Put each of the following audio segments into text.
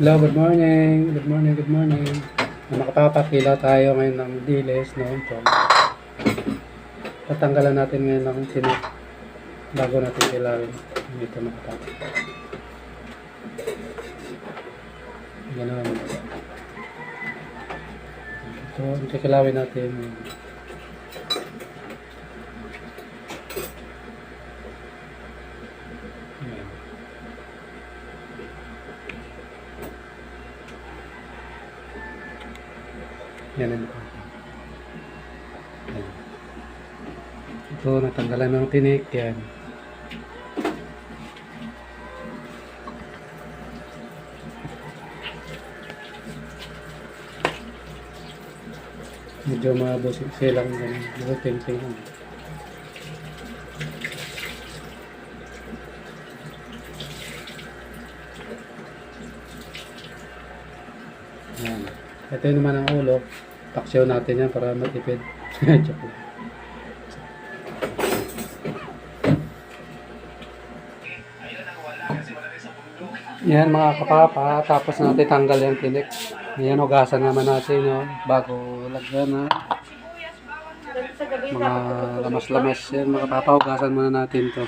Hello, good morning. Good morning, good morning. Makapapakila tayo ngayon ng diles noon to. Tatanggalan natin ngayon ng tinik bago natin kilawin. Dito makapapak. Ganun. Ito, kikilawin natin. Ayan. Yan ang Ayan. Ito, natanggalan ng tinik. Yan. Medyo mabusik silang buting silang. Yan. Ito yung naman ang ulo. Taksyaw natin yan para matipid. Joke lang. Yan mga kapapa, tapos natin tanggal yung tinik. Yan, hugasan naman natin no, bago lagyan na. Mga lamas-lamas yan mga kapapa, hugasan muna natin to.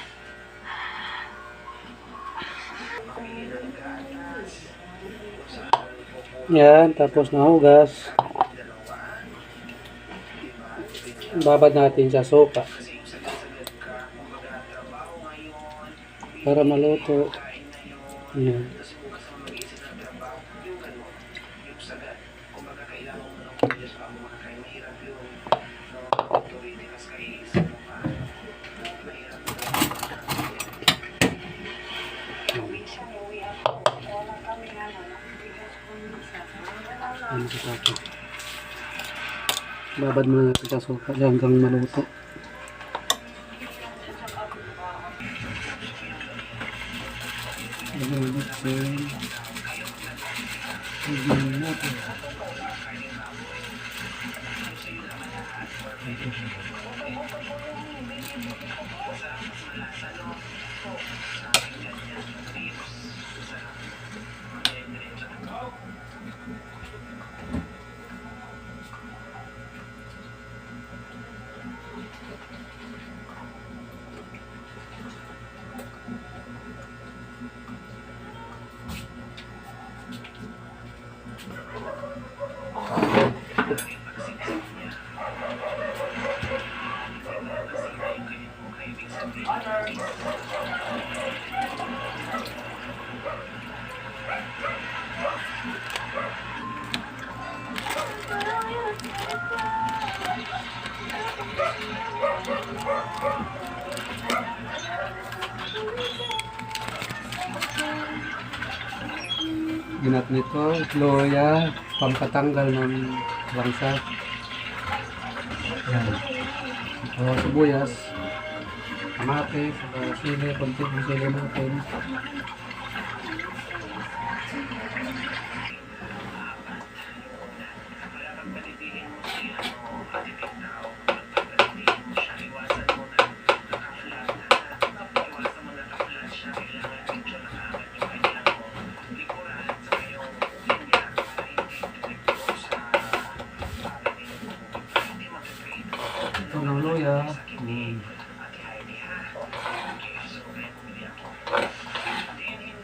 Yan, tapos nahugas. Babad natin sa sopa para maluto. Yan. Babad muna natin sa sopa hanggang maluto. Ginat nito, loya, pampatanggal ng langsa. Yan. Ito, sibuyas, kamatis, sili, konti ng sili natin. Ito ng luya.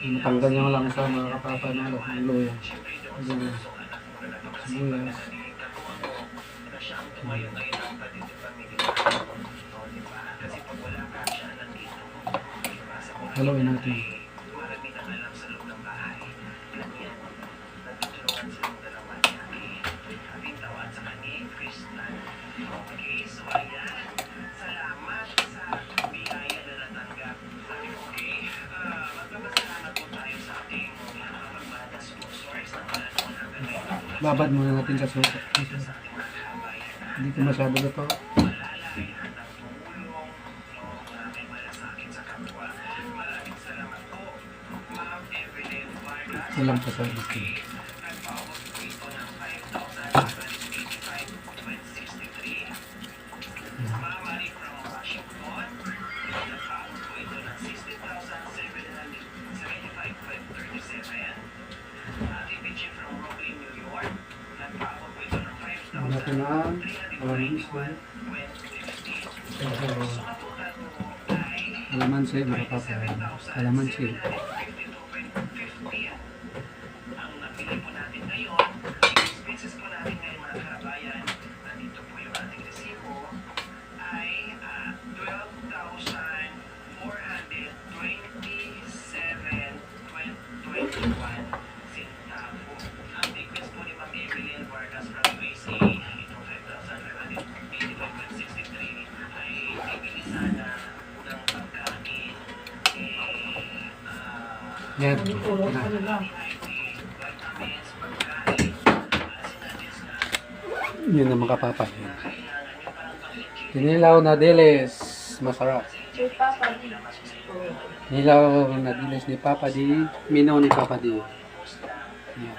Matanggal nyo lang sa mga kapapa na ng luya. Sibuyas. Haluin natin. Babad muna natin sa suka. Hindi ko masyado ito. Ito lang pa sa itin. natin ng kalamansi, mga papa. Kalamansi. Yan. Yun ang mga papa. Kinilaw na dilis. Masarap. Kinilaw na dilis ni Papa D. Minaw ni Papa D. Yan.